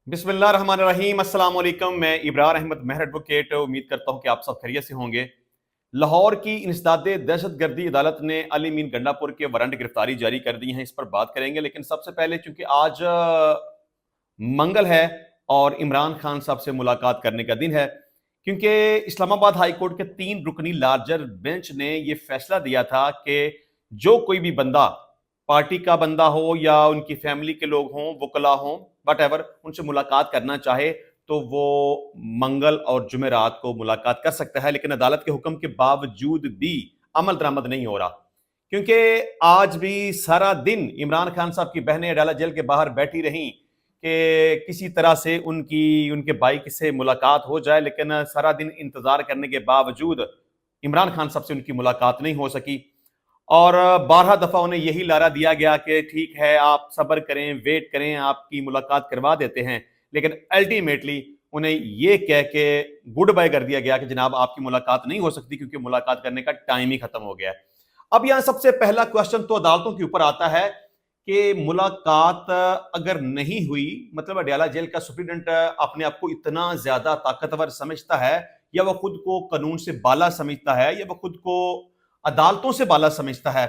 बिस्मिल्लाहिर्रहमानिर्रहीम। अस्सलाम वालेकुम। मैं इब्रार अहमद महर एडवोकेट उम्मीद करता हूं कि आप सब खैरियत से होंगे। लाहौर की इंसदाद दहशतगर्दी अदालत ने अली मीन गंडापुर के वारंट गिरफ्तारी जारी कर दी है। इस पर बात करेंगे, लेकिन सबसे पहले चूंकि आज मंगल है और इमरान खान साहब से मुलाकात करने का दिन है, क्योंकि इस्लामाबाद हाई कोर्ट के 3 रुकनी लार्जर बेंच ने यह फैसला दिया था कि जो कोई भी बंदा, पार्टी का बंदा हो या उनकी फैमिली के लोग हों, वकला हों, वट उनसे मुलाकात करना चाहे तो वो मंगल और जुमेरात को मुलाकात कर सकता है। लेकिन अदालत के हुक्म के बावजूद भी अमल दरामद नहीं हो रहा, क्योंकि आज भी सारा दिन इमरान खान साहब की बहनें अडाला जेल के बाहर बैठी रहीं कि किसी तरह से उनके भाई से मुलाकात हो जाए, लेकिन सारा दिन इंतजार करने के बावजूद इमरान खान साहब से उनकी मुलाकात नहीं हो सकी। और 12 दफा उन्हें यही लारा दिया गया कि ठीक है, आप सब्र करें, वेट करें, आपकी मुलाकात करवा देते हैं। लेकिन अल्टीमेटली उन्हें यह कह के गुड बाय कर दिया गया कि जनाब आपकी मुलाकात नहीं हो सकती, क्योंकि मुलाकात करने का टाइम ही खत्म हो गया है। अब यहां सबसे पहला क्वेश्चन तो अदालतों के ऊपर आता है कि मुलाकात अगर नहीं हुई, मतलब अडयाला जेल का सुप्रीडेंट अपने आप को इतना ज्यादा ताकतवर समझता है, या वह खुद को कानून से बाला समझता है, या वह खुद को अदालतों से बाला समझता है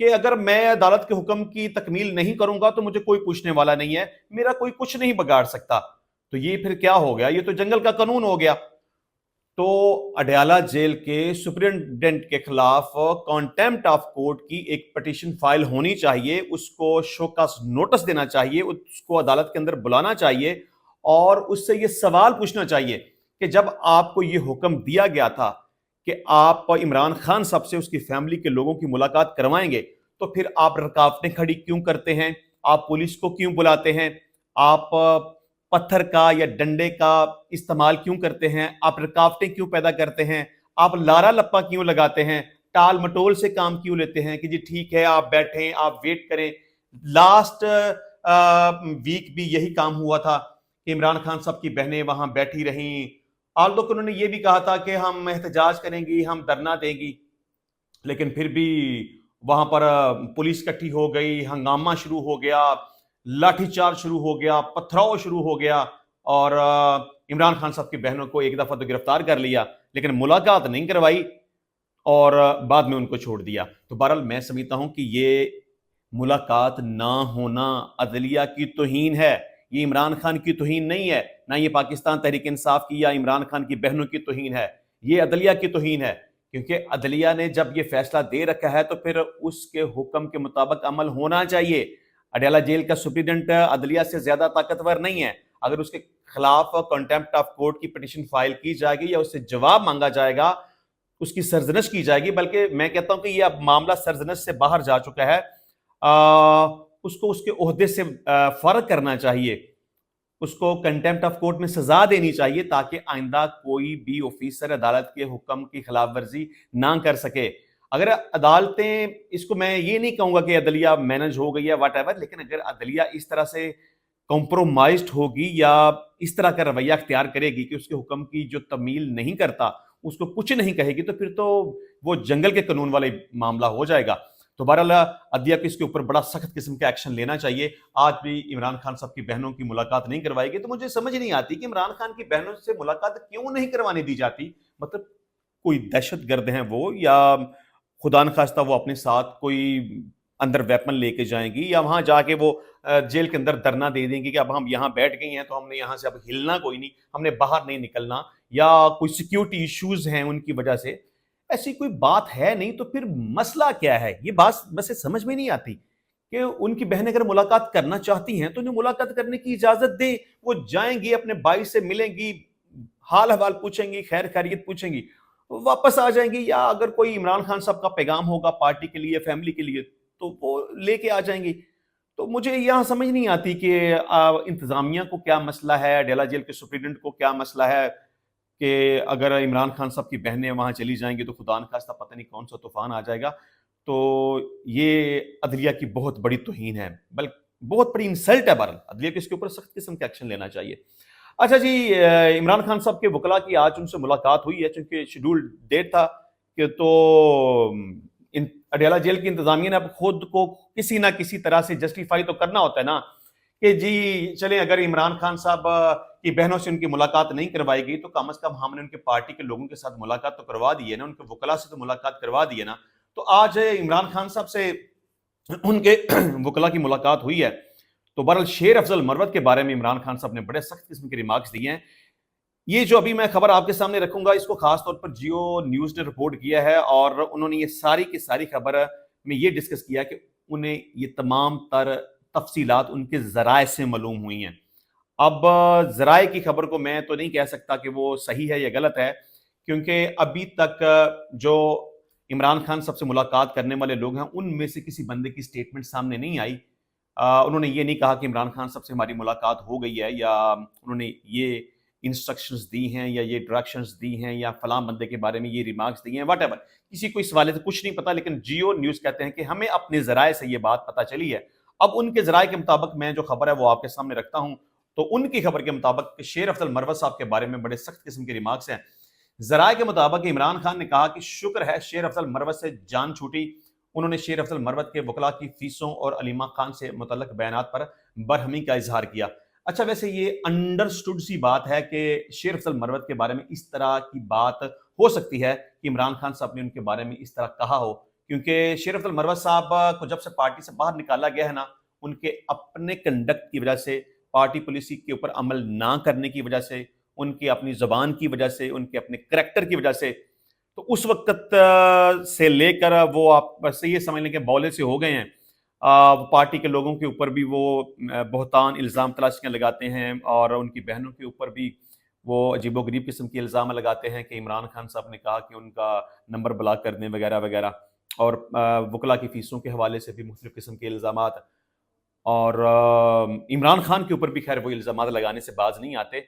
कि अगर मैं अदालत के हुक्म की तकमील नहीं करूंगा तो मुझे कोई पूछने वाला नहीं है, मेरा कोई कुछ नहीं बिगाड़ सकता। तो ये फिर क्या हो गया? ये तो जंगल का कानून हो गया। तो अडयाला जेल के सुप्रिटेंडेंट के खिलाफ कॉन्टेम्प्ट ऑफ कोर्ट की एक पिटीशन फाइल होनी चाहिए, उसको शोकॉज नोटिस देना चाहिए, उसको अदालत के अंदर बुलाना चाहिए और उससे ये सवाल पूछना चाहिए कि जब आपको ये हुक्म दिया गया था कि आप इमरान खान साहब से उसकी फैमिली के लोगों की मुलाकात करवाएंगे, तो फिर आप रुकावटें खड़ी क्यों करते हैं? आप पुलिस को क्यों बुलाते हैं? आप पत्थर का या डंडे का इस्तेमाल क्यों करते हैं? आप रुकावटें क्यों पैदा करते हैं? आप लारा लप्पा क्यों लगाते हैं? टाल मटोल से काम क्यों लेते हैं कि जी ठीक है, आप बैठें, आप वेट करें? लास्ट वीक भी यही काम हुआ था कि इमरान खान साहब की बहनें वहां बैठी रहीं, आल्दो कि उन्होंने ये भी कहा था कि हम एहतजाज करेंगी, हम धरना देंगी, लेकिन फिर भी वहां पर पुलिस इकट्ठी हो गई, हंगामा शुरू हो गया, लाठीचार्ज शुरू हो गया, पथराव शुरू हो गया और इमरान खान साहब की बहनों को एक दफा तो गिरफ्तार कर लिया, लेकिन मुलाकात नहीं करवाई और बाद में उनको छोड़ दिया। तो बहरहाल मैं समझता हूं कि ये मुलाकात ना होना अदलिया की तौहीन है, ये इमरान खान की तौहीन नहीं है, ना ये पाकिस्तान तहरीक इंसाफ की या इमरान खान की बहनों की तौहीन है, ये अदलिया की तौहीन है। क्योंकि अदलिया ने जब ये फैसला दे रखा है तो फिर उसके हुक्म के मुताबिक अमल होना चाहिए। अडयाला जेल का सुप्रीडेंट अदलिया से ज्यादा ताकतवर नहीं है। अगर उसके खिलाफ कंटेम्प्ट ऑफ कोर्ट की पिटीशन फाइल की जाएगी या उससे जवाब मांगा जाएगा, उसकी सरजनश की जाएगी, बल्कि मैं कहता हूं कि यह अब मामला सरजनश से बाहर जा चुका है। उसको उसके ओहदे से फर्क करना चाहिए, उसको कंटेम्प्ट ऑफ कोर्ट में सजा देनी चाहिए, ताकि आइंदा कोई भी ऑफिसर अदालत के हुक्म की खिलाफ वर्जी ना कर सके। अगर अदालतें, इसको मैं ये नहीं कहूंगा कि अदलिया मैनेज हो गई या वट एवर, लेकिन अगर अदलिया इस तरह से कॉम्प्रोमाइज्ड होगी या इस तरह का रवैया अख्तियार करेगी कि उसके हुक्म की जो तमील नहीं करता उसको कुछ नहीं कहेगी, तो फिर तो वो जंगल के कानून वाले मामला हो जाएगा। तो बहरहाल अदलिया को इसके ऊपर बड़ा सख्त किस्म का एक्शन लेना चाहिए। आज भी इमरान खान साहब की बहनों की मुलाकात नहीं करवाएगी, तो मुझे समझ नहीं आती कि इमरान खान की बहनों से मुलाकात क्यों नहीं करवाने दी जाती। मतलब कोई दहशत गर्द हैं वो, या खुदा न खास्ता वो अपने साथ कोई अंदर वेपन लेके जाएंगी, या वहां जाके वो जेल के अंदर धरना दे देंगे कि अब हम यहाँ बैठ गई हैं तो हमने यहाँ से अब हिलना कोई नहीं, हमने बाहर नहीं निकलना, या कोई सिक्योरिटी इश्यूज हैं उनकी वजह से। ऐसी कोई बात है नहीं, तो फिर मसला क्या है? ये बात वैसे समझ में नहीं आती कि उनकी बहनें अगर मुलाकात करना चाहती हैं तो उन्हें मुलाकात करने की इजाजत दें। वो जाएंगी, अपने भाई से मिलेंगी, हाल हवाल पूछेंगी, खैर खैरियत पूछेंगी, वापस आ जाएंगी। या अगर कोई इमरान खान साहब का पैगाम होगा पार्टी के लिए, फैमिली के लिए, तो वो लेके आ जाएंगी। तो मुझे यहाँ समझ नहीं आती कि इंतजामिया को क्या मसला है, अडयाला जेल के सुप्रीडेंट को क्या मसला है कि अगर इमरान खान साहब की बहनें वहां चली जाएंगी तो खुदा न खास्ता पता नहीं कौन सा तूफान आ जाएगा। तो ये अदलिया की बहुत बड़ी तौहीन है, बल्कि बहुत बड़ी इंसल्ट है। बहरहाल अदलिया को इसके ऊपर सख्त किस्म का एक्शन लेना चाहिए। अच्छा जी, इमरान खान साहब के वकला की आज उनसे मुलाकात हुई है, चूंकि शेड्यूल डेट था कि तो अडयाला जेल की इंतजामिया ने अब खुद को किसी ना किसी तरह से जस्टिफाई तो करना होता है ना, کہ جی چلیں اگر عمران خان صاحب کی بہنوں سے ان کی ملاقات نہیں کروائی گئی تو کم از کم ہم نے ان کے پارٹی کے لوگوں کے ساتھ ملاقات تو کروا دی ہے نا، ان کے وکلاء سے تو ملاقات کروا دی ہے نا۔ تو آج عمران خان صاحب سے ان کے وکلاء کی ملاقات ہوئی ہے، تو بہرحال شیر افضل مروت کے بارے میں عمران خان صاحب نے بڑے سخت قسم کے ریمارکس دیے ہیں۔ یہ جو ابھی میں خبر آپ کے سامنے رکھوں گا، اس کو خاص طور پر جیو نیوز نے رپورٹ کیا ہے، اور انہوں نے یہ ساری کی ساری خبر میں یہ ڈسکس کیا کہ انہیں یہ تمام تر تفصیلات ان کے ذرائع سے معلوم ہوئی ہیں۔ اب ذرائع کی خبر کو میں تو نہیں کہہ سکتا کہ وہ صحیح ہے یا غلط ہے، کیونکہ ابھی تک جو عمران خان صاحب سے ملاقات کرنے والے لوگ ہیں ان میں سے کسی بندے کی سٹیٹمنٹ سامنے نہیں آئی۔ انہوں نے یہ نہیں کہا کہ عمران خان صاحب سے ہماری ملاقات ہو گئی ہے، یا انہوں نے یہ انسٹرکشنز دی ہیں یا یہ ڈائریکشنز دی ہیں یا فلاں بندے کے بارے میں یہ ریمارکس دی ہیں، واٹ ایور، کسی کو اس حوالے سے کچھ نہیں پتا، لیکن جیو نیوز کہتے ہیں کہ ہمیں اپنے ذرائع سے یہ بات پتہ چلی ہے۔ اب ان کے ذرائع کے مطابق میں جو خبر ہے وہ آپ کے سامنے رکھتا ہوں۔ تو ان کی خبر کے مطابق شیر افضل مروت صاحب کے بارے میں بڑے سخت قسم کے ریمارکس ہیں۔ ذرائع کے مطابق عمران خان نے کہا کہ شکر ہے شیر افضل مروت سے جان چھوٹی، انہوں نے شیر افضل مروت کے وکلاء کی فیسوں اور علیمہ خان سے متعلق بیانات پر برہمی کا اظہار کیا۔ اچھا، ویسے یہ انڈرسٹوڈ سی بات ہے کہ شیر افضل مروت کے بارے میں اس طرح کی بات ہو سکتی ہے کہ عمران خان صاحب نے ان کے بارے میں اس طرح کہا ہو، کیونکہ شیر افضل مروت صاحب کو جب سے پارٹی سے باہر نکالا گیا ہے نا، ان کے اپنے کنڈکٹ کی وجہ سے، پارٹی پالیسی کے اوپر عمل نہ کرنے کی وجہ سے، ان کی اپنی زبان کی وجہ سے، ان کے اپنے کریکٹر کی وجہ سے، تو اس وقت سے لے کر وہ آپ بس یہ سمجھ لیں کہ بولے سے ہو گئے ہیں۔ پارٹی کے لوگوں کے اوپر بھی وہ بہتان الزام تلاشیاں لگاتے ہیں، اور ان کی بہنوں کے اوپر بھی وہ عجیب و غریب قسم کے الزام لگاتے ہیں کہ عمران خان صاحب نے کہا کہ ان کا نمبر بلاک کر دیں وغیرہ وغیرہ، اور وکلاء کی فیسوں کے حوالے سے بھی مختلف قسم کے الزامات، اور عمران خان کے اوپر بھی خیر وہ الزامات لگانے سے باز نہیں آتے۔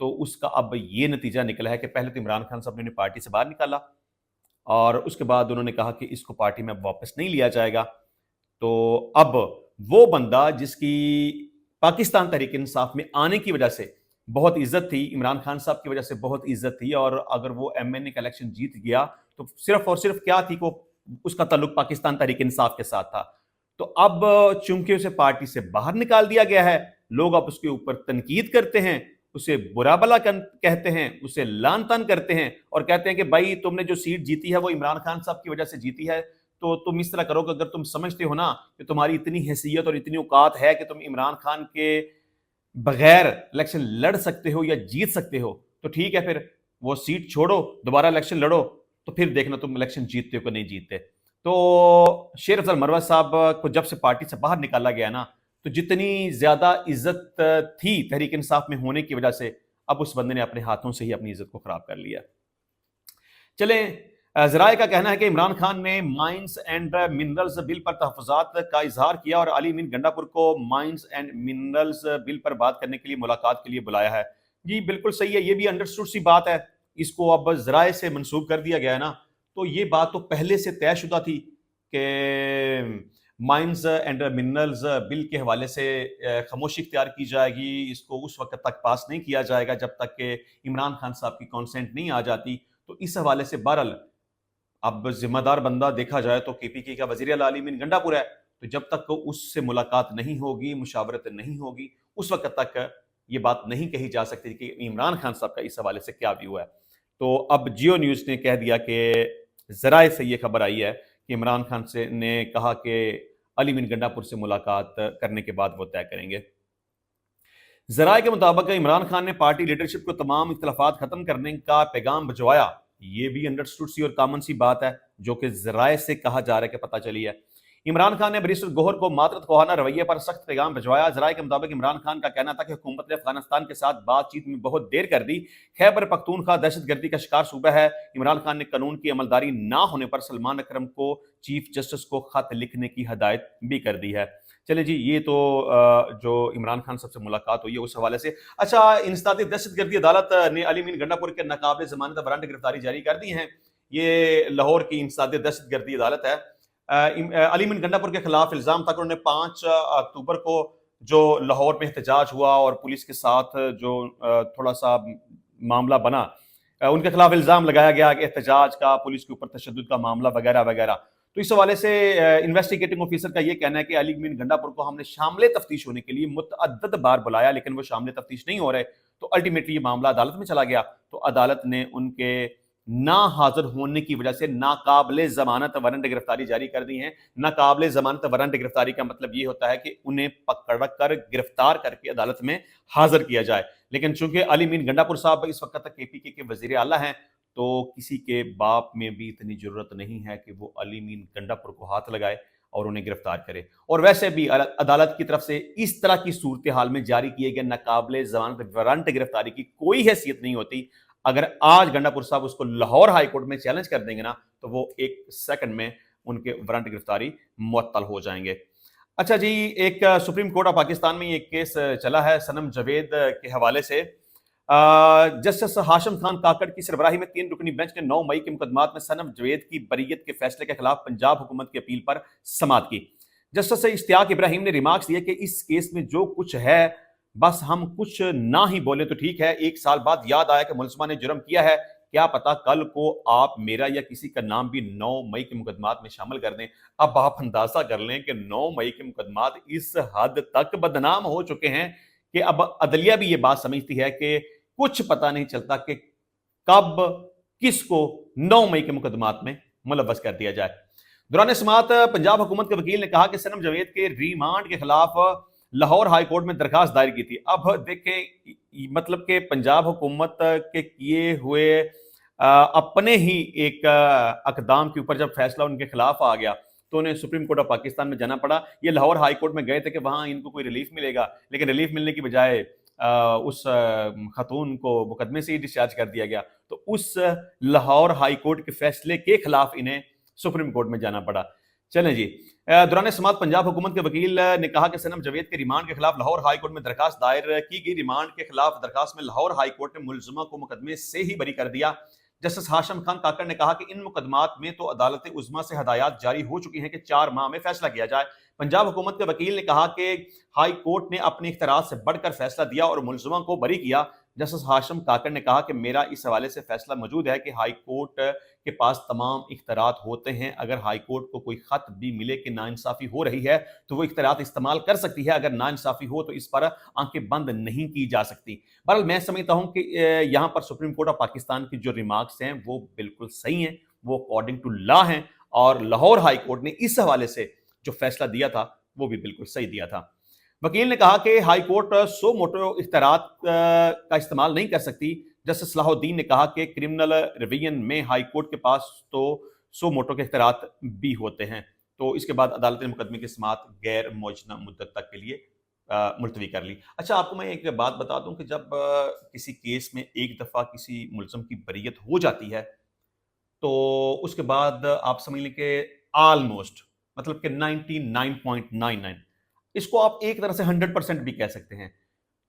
تو اس کا اب یہ نتیجہ نکلا ہے کہ پہلے تو عمران خان صاحب نے انہیں پارٹی سے باہر نکالا، اور اس کے بعد انہوں نے کہا کہ اس کو پارٹی میں واپس نہیں لیا جائے گا۔ تو اب وہ بندہ جس کی پاکستان تحریک انصاف میں آنے کی وجہ سے بہت عزت تھی، عمران خان صاحب کی وجہ سے بہت عزت تھی، اور اگر وہ ایم این اے کا الیکشن جیت گیا تو صرف اور صرف کیا تھی کہ اس کا تعلق پاکستان تحریک انصاف کے ساتھ تھا۔ تو اب چونکہ اسے پارٹی سے باہر نکال دیا گیا ہے، لوگ اب اس کے اوپر تنقید کرتے ہیں، اسے برا بلا کہتے ہیں، اسے لان تان کرتے ہیں، اور کہتے ہیں کہ بھائی تم نے جو سیٹ جیتی ہے وہ عمران خان صاحب کی وجہ سے جیتی ہے، تو تم اس طرح کرو کہ اگر تم سمجھتے ہو نا کہ تمہاری اتنی حیثیت اور اتنی اوقات ہے کہ تم عمران خان کے بغیر الیکشن لڑ سکتے ہو یا جیت سکتے ہو، تو ٹھیک ہے، پھر وہ سیٹ چھوڑو، دوبارہ الیکشن لڑو، تو پھر دیکھنا تم الیکشن جیتتے ہو کہ نہیں جیتتے۔ تو شیر افضل مروت صاحب کو جب سے پارٹی سے باہر نکالا گیا نا، تو جتنی زیادہ عزت تھی تحریک انصاف میں ہونے کی وجہ سے، اب اس بندے نے اپنے ہاتھوں سے ہی اپنی عزت کو خراب کر لیا۔ چلیں، ذرائع کا کہنا ہے کہ عمران خان نے مائنز اینڈ منرلز بل پر تحفظات کا اظہار کیا اور علی امین گنڈا پور کو مائنز اینڈ منرلز بل پر بات کرنے کے لیے ملاقات کے لیے بلایا ہے۔ جی بالکل صحیح ہے، یہ بھی انڈرسٹوڈ سی بات ہے، اس کو اب ذرائع سے منسوب کر دیا گیا ہے نا، تو یہ بات تو پہلے سے طے شدہ تھی کہ مائنز اینڈ منرلز بل کے حوالے سے خاموشی اختیار کی جائے گی، اس کو اس وقت تک پاس نہیں کیا جائے گا جب تک کہ عمران خان صاحب کی کانسنٹ نہیں آ جاتی۔ تو اس حوالے سے بہرحال اب ذمہ دار بندہ دیکھا جائے تو کے پی کے کا وزیر اعلیٰ علی امین گنڈا پور ہے، تو جب تک اس سے ملاقات نہیں ہوگی، مشاورت نہیں ہوگی، اس وقت تک یہ بات نہیں کہی جا سکتی کہ عمران خان صاحب کا اس حوالے سے کیا ویو ہے۔ تو اب جیو نیوز نے کہہ دیا کہ ذرائع سے یہ خبر آئی ہے کہ عمران خان سے نے کہا کہ علی امین گنڈا پور سے ملاقات کرنے کے بعد وہ طے کریں گے۔ ذرائع کے مطابق عمران خان نے پارٹی لیڈرشپ کو تمام اختلافات ختم کرنے کا پیغام بھجوایا، یہ بھی انڈرسٹوڈ سی اور کامن سی بات ہے جو کہ ذرائع سے کہا جا رہا ہے کہ پتہ چلی ہے۔ عمران خان نے بیرسٹر گوہر کو معطرت خواہانہ رویے پر سخت پیغام بھجوایا۔ ذرائع کے مطابق عمران خان کا کہنا تھا کہ حکومت نے افغانستان کے ساتھ بات چیت میں بہت دیر کر دی، خیبر پختونخوا دہشت گردی کا شکار صوبہ ہے۔ عمران خان نے قانون کی عملداری نہ ہونے پر سلمان اکرم کو چیف جسٹس کو خط لکھنے کی ہدایت بھی کر دی ہے۔ چلے جی، یہ تو جو عمران خان صاحب سے ملاقات ہوئی ہے اس حوالے سے۔ اچھا، انسداد دہشت گردی عدالت نے علی امین گنڈا پور کے ناقابل ضمانت وارنٹ گرفتاری جاری کر دی ہیں۔ یہ لاہور کی انسداد دہشت گردی عدالت ہے۔ علی امین گنڈا پور کے خلاف الزام تھا کہ انہوں نے 5 اکتوبر کو جو لاہور میں احتجاج ہوا اور پولیس کے ساتھ جو تھوڑا سا معاملہ بنا، ان کے خلاف الزام لگایا گیا کہ احتجاج کا، پولیس کے اوپر تشدد کا معاملہ وغیرہ وغیرہ۔ तो इस हवाले से इन्वेस्टिगेटिंग ऑफिसर का यह कहना है कि अली मीन गंडापुर को हमने शामिल तफ्तीश होने के लिए मुतअद्दिद बार बुलाया, लेकिन वो शामिल तफ्तीश नहीं हो रहे, तो अल्टीमेटली ये मामला अदालत में चला गया। तो अदालत ने उनके ना हाजिर होने की वजह से नाकाबिले जमानत वारंट गिरफ्तारी जारी कर दी है। नाकाबिले जमानत वारंट गिरफ्तारी का मतलब ये होता है कि उन्हें पकड़कर गिरफ्तार करके अदालत में हाजिर किया जाए। लेकिन चूंकि अली मीन गंडापुर साहब इस वक्त तक केपीके के वजीर आला हैं, तो किसी के बाप में भी इतनी जरूरत नहीं है कि वो अली मीन गंडापुर को हाथ लगाए और उन्हें गिरफ्तार करे। और वैसे भी अदालत की तरफ से इस तरह की सूरत हाल में जारी किए गए नाकाबिले जमानत वारंट गिरफ्तारी की कोई हैसियत नहीं होती। अगर आज गंडापुर साहब उसको लाहौर हाई कोर्ट में चैलेंज कर देंगे ना, तो वो एक सेकंड में उनके वारंट गिरफ्तारी मुअत्तल हो जाएंगे। अच्छा जी, एक सुप्रीम कोर्ट ऑफ पाकिस्तान में एक केस चला है सनम जावेद के हवाले से। जस्टिस हाशिम खान काकड़ की सरबराही में 3 रुकनी बेंच ने 9 मई के मुकदमात में सनम जावेद की बरीयत के फैसले के खिलाफ पंजाब हुकूमत की अपील पर समाअत की। जस्टिस इश्तियाक इब्राहिम ने रिमार्क्स दिए कि इस केस में जो कुछ है, बस हम कुछ ना ही बोले तो ठीक है। 1 साल बाद याद आया कि मुलजमा ने जुर्म किया है, क्या पता कल को आप मेरा या किसी का नाम भी 9 मई के मुकदमात में शामिल कर दें। अब आप अंदाजा कर लें कि 9 मई के मुकदमात इस हद तक बदनाम हो चुके हैं कि अब अदलिया भी ये बात समझती है कि कुछ पता नहीं चलता कि कब किसको 9 मई के मुकदमात में मुलव्वस कर दिया जाए। दौरान समाअत पंजाब हुकूमत के वकील ने कहा कि सनम जावेद के रिमांड के खिलाफ लाहौर हाई कोर्ट में दरखास्त दायर की थी। अब देखें, मतलब कि पंजाब हुकूमत के किए हुए अपने ही एक अकदाम के ऊपर जब फैसला उनके खिलाफ आ गया, तो उन्हें सुप्रीम कोर्ट ऑफ पाकिस्तान में जाना पड़ा। ये लाहौर हाई कोर्ट में गए थे कि वहां इनको कोई रिलीफ मिलेगा, लेकिन रिलीफ मिलने की बजाय उस खतून को मुकदमे से ही डिस्चार्ज कर दिया गया। तो उस लाहौर हाई कोर्ट के फैसले के खिलाफ इन्हें सुप्रीम कोर्ट में जाना पड़ा। चलें जी, दौरान समाअत पंजाब हुकूमत के वकील ने कहा कि सनम जावेद के रिमांड के खिलाफ लाहौर हाई कोर्ट में दरखास्त दायर की गई। रिमांड के खिलाफ दरखास्त में लाहौर हाई कोर्ट ने मुलजमा को मुकदमे से ही बरी कर दिया। जस्टिस हाशिम खान काकड़ ने कहा कि इन मुकदमात में तो अदालत उज़्मा से हदायत जारी हो चुकी हैं कि 4 माह में फैसला किया जाए। पंजाब हुकूमत के वकील ने कहा कि हाई कोर्ट ने अपने इख्तियार से बढ़कर फैसला दिया और मुलजमा को बरी किया। जस्टिस हाशिम काकड़ ने कहा कि मेरा इस हवाले से फैसला मौजूद है कि हाई कोर्ट के पास तमाम इख्तियारात होते हैं। अगर हाई कोर्ट को कोई खत भी मिले कि नाइंसाफी हो रही है, तो वो इख्तियारात इस्तेमाल कर सकती है। अगर नाइंसाफी हो तो इस पर आंखें बंद नहीं की जा सकती। बहरहाल मैं समझता हूं कि यहाँ पर सुप्रीम कोर्ट ऑफ पाकिस्तान की जो रिमार्क्स हैं वो बिल्कुल सही हैं, वो अकॉर्डिंग टू लॉ हैं, और लाहौर हाई कोर्ट ने इस हवाले से जो फैसला दिया था वो भी बिल्कुल सही दिया था। वकील ने कहा कि हाई कोर्ट सो मोटो इख्तियारात का इस्तेमाल नहीं कर सकती। जस्टिस सलाहुद्दीन ने कहा कि क्रिमिनल रिवीजन में हाई कोर्ट के पास तो सो मोटो के इख्तियारात भी होते हैं। तो इसके बाद अदालत ने मुकदमे की समाअत गैर मौजूदा मुद्दत तक के लिए मुलतवी कर ली। अच्छा, आपको मैं एक बात बता दूं कि जब किसी केस में एक दफ़ा किसी मुलज़म की बरीयत हो जाती है, तो उसके बाद आप समझ लें कि ऑलमोस्ट, मतलब कि 99.99, इसको आप एक तरह से 100% भी कह सकते हैं,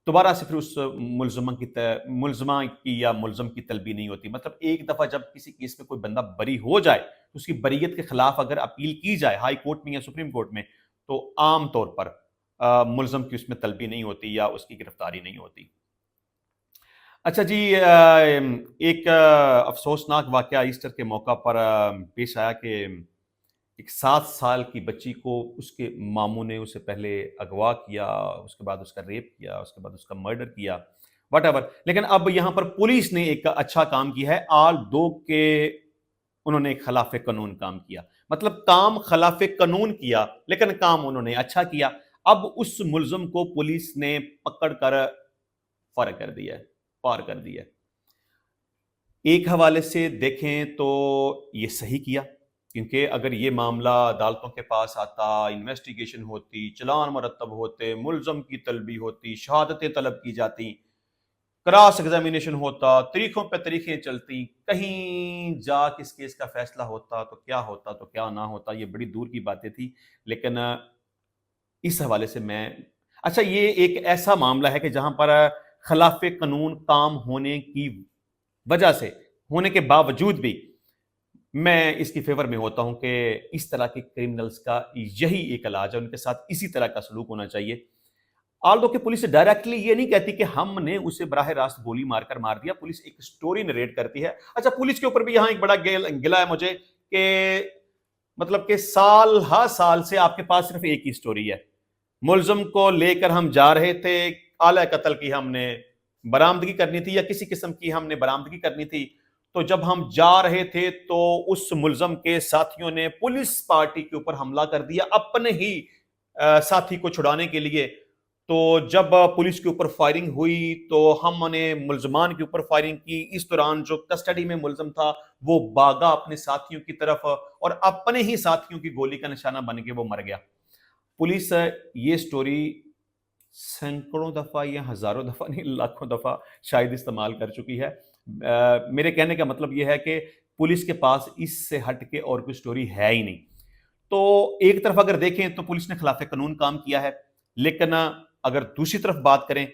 दोबारा से फिर उस मुलजमा की या मुलजम की तलबी नहीं होती। मतलब एक दफ़ा जब किसी केस में कोई बंदा बरी हो जाए, तो उसकी बरीयत के खिलाफ अगर अपील की जाए हाई कोर्ट में या सुप्रीम कोर्ट में, तो आम तौर पर मुलजम की उसमें तलबी नहीं होती या उसकी गिरफ्तारी नहीं होती। अच्छा जी, एक अफसोसनाक वाकया ईस्टर के मौका पर पेश आया कि एक 7 साल की बच्ची को उसके मामू ने उसे पहले अगवा किया, उसके बाद उसका रेप किया, उसके बाद उसका मर्डर किया, व्हाटएवर। लेकिन अब यहाँ पर पुलिस ने एक अच्छा काम किया है, आल दो के उन्होंने एक खिलाफ कानून काम किया। मतलब काम खिलाफ कानून किया, लेकिन काम उन्होंने अच्छा किया। अब उस मुलजम को पुलिस ने पकड़ कर फारिग कर दिया है, पार कर दिया है। एक हवाले से देखें तो ये सही किया, क्योंकि अगर ये मामला अदालतों के पास आता, इन्वेस्टिगेशन होती, चलान मरतब होते, मुलजम की तलबी होती, शहादतें तलब की जाती, क्रॉस एग्जामिनेशन होता, तरीकों पे तरीकें चलती, कहीं जा किस केस का फैसला होता तो क्या ना होता, ये बड़ी दूर की बातें थी। लेकिन इस हवाले से मैं, अच्छा, ये एक ऐसा मामला है कि जहां पर खिलाफ कानून काम होने की वजह से, होने के बावजूद भी मैं इसकी फेवर में होता हूं कि इस तरह के क्रिमिनल्स का यही एक इलाज है, उनके साथ इसी तरह का सलूक होना चाहिए। आल्दो कि पुलिस डायरेक्टली ये नहीं कहती कि हमने उसे बराह रास्त गोली मारकर मार दिया, पुलिस एक स्टोरी नरेट करती है। अच्छा, पुलिस के ऊपर भी यहाँ एक बड़ा गिला है मुझे कि مطلب کہ سال ہر سال سے آپ کے پاس صرف ایک ہی سٹوری ہے، ملزم کو لے کر ہم جا رہے تھے، آلہ قتل کی ہم نے برآمدگی کرنی تھی یا کسی قسم کی ہم نے برآمدگی کرنی تھی، تو جب ہم جا رہے تھے تو اس ملزم کے ساتھیوں نے پولیس پارٹی کے اوپر حملہ کر دیا اپنے ہی ساتھی کو چھڑانے کے لیے۔ تو جب پولیس کے اوپر فائرنگ ہوئی تو ہم نے ملزمان کے اوپر فائرنگ کی، اس دوران جو کسٹڈی میں ملزم تھا وہ بھاگا اپنے ساتھیوں کی طرف اور اپنے ہی ساتھیوں کی گولی کا نشانہ بن کے وہ مر گیا۔ پولیس یہ سٹوری سینکڑوں دفعہ یا ہزاروں دفعہ نہیں، لاکھوں دفعہ شاید استعمال کر چکی ہے۔ میرے کہنے کا مطلب یہ ہے کہ پولیس کے پاس اس سے ہٹ کے اور کوئی سٹوری ہے ہی نہیں۔ تو ایک طرف اگر دیکھیں تو پولیس نے خلاف قانون کام کیا ہے، لیکن اگر دوسری طرف بات کریں،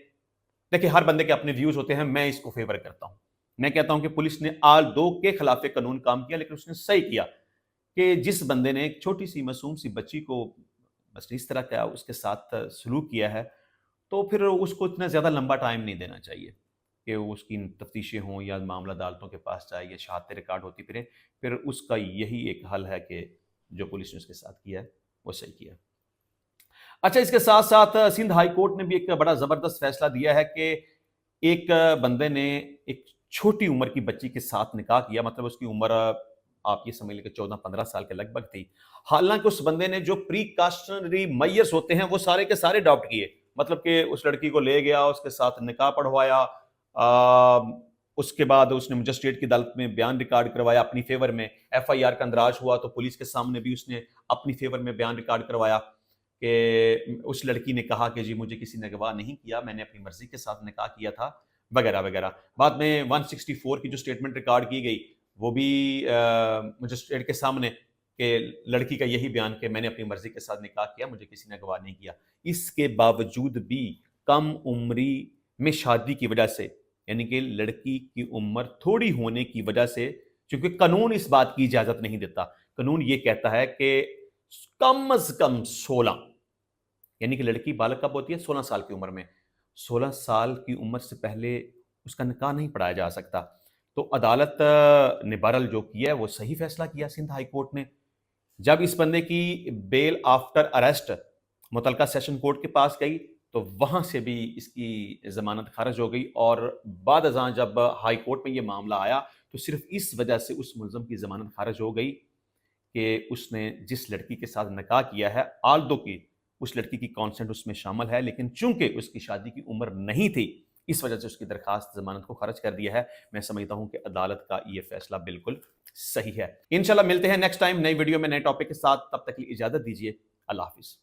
دیکھیں ہر بندے کے اپنے ویوز ہوتے ہیں، میں اس کو فیور کرتا ہوں۔ میں کہتا ہوں کہ پولیس نے آل دو کے خلاف قانون کام کیا، لیکن اس نے صحیح کیا کہ جس بندے نے ایک چھوٹی سی معصوم سی بچی کو بس اس طرح کا اس کے ساتھ سلوک کیا ہے، تو پھر اس کو اتنا زیادہ لمبا ٹائم نہیں دینا چاہیے کہ اس کی تفتیشیں ہوں یا معاملہ عدالتوں کے پاس جائے یا شہادتیں ریکارڈ ہوتی پھریں۔ پھر اس کا یہی ایک حل ہے کہ جو پولیس نے اس کے ساتھ کیا ہے وہ صحیح کیا۔ اچھا، اس کے ساتھ ساتھ سندھ ہائی کورٹ نے بھی ایک بڑا زبردست فیصلہ دیا ہے کہ ایک بندے نے ایک چھوٹی عمر کی بچی کے ساتھ نکاح کیا، مطلب اس کی عمر آپ یہ سمجھ لیں کہ 14-15 سال کے لگ بھگ تھی، حالانکہ اس بندے نے جو پری کاسٹنری میئرز ہوتے ہیں وہ سارے کے سارے اڈاپٹ کیے، مطلب کہ اس لڑکی کو لے گیا، اس کے ساتھ نکاح پڑھوایا، اس کے بعد اس نے مجسٹریٹ کی عدالت میں بیان ریکارڈ کروایا اپنی فیور میں، ایف آئی آر کا اندراج ہوا تو پولیس کے سامنے بھی اس نے اپنی فیور میں بیان ریکارڈ کروایا کہ اس لڑکی نے کہا کہ جی مجھے کسی نے گواہ نہیں کیا، میں نے اپنی مرضی کے ساتھ نکاح کیا تھا، وغیرہ وغیرہ۔ بعد میں 164 کی جو سٹیٹمنٹ ریکارڈ کی گئی وہ بھی مجسٹریٹ کے سامنے کہ لڑکی کا یہی بیان کہ میں نے اپنی مرضی کے ساتھ نکاح کیا، مجھے کسی نے گواہ نہیں کیا۔ اس کے باوجود بھی کم عمری میں شادی کی وجہ سے، یعنی کہ لڑکی کی عمر تھوڑی ہونے کی وجہ سے، چونکہ قانون اس بات کی اجازت نہیں دیتا، قانون یہ کہتا ہے کہ کم از کم 16، یعنی کہ لڑکی بالغ کب ہوتی ہے؟ 16 سال کی عمر میں، 16 سال کی عمر سے پہلے اس کا نکاح نہیں پڑھایا جا سکتا۔ تو عدالت نے بہرحال جو کیا ہے وہ صحیح فیصلہ کیا سندھ ہائی کورٹ نے۔ جب اس بندے کی بیل آفٹر اریسٹ متعلقہ سیشن کورٹ کے پاس گئی تو وہاں سے بھی اس کی ضمانت خارج ہو گئی، اور بعد ازاں جب ہائی کورٹ میں یہ معاملہ آیا تو صرف اس وجہ سے اس ملزم کی ضمانت خارج ہو گئی کہ اس نے جس لڑکی کے ساتھ نکاح کیا ہے، آلدو کی اس لڑکی کی کانسنٹ اس میں شامل ہے، لیکن چونکہ اس کی شادی کی عمر نہیں تھی اس وجہ سے اس کی درخواست ضمانت کو خارج کر دیا ہے۔ میں سمجھتا ہوں کہ عدالت کا یہ فیصلہ بالکل صحیح ہے۔ انشاءاللہ ملتے ہیں نیکسٹ ٹائم نئی ویڈیو میں نئے ٹاپک کے ساتھ، تب تک کے لیے اجازت دیجیے، اللہ حافظ۔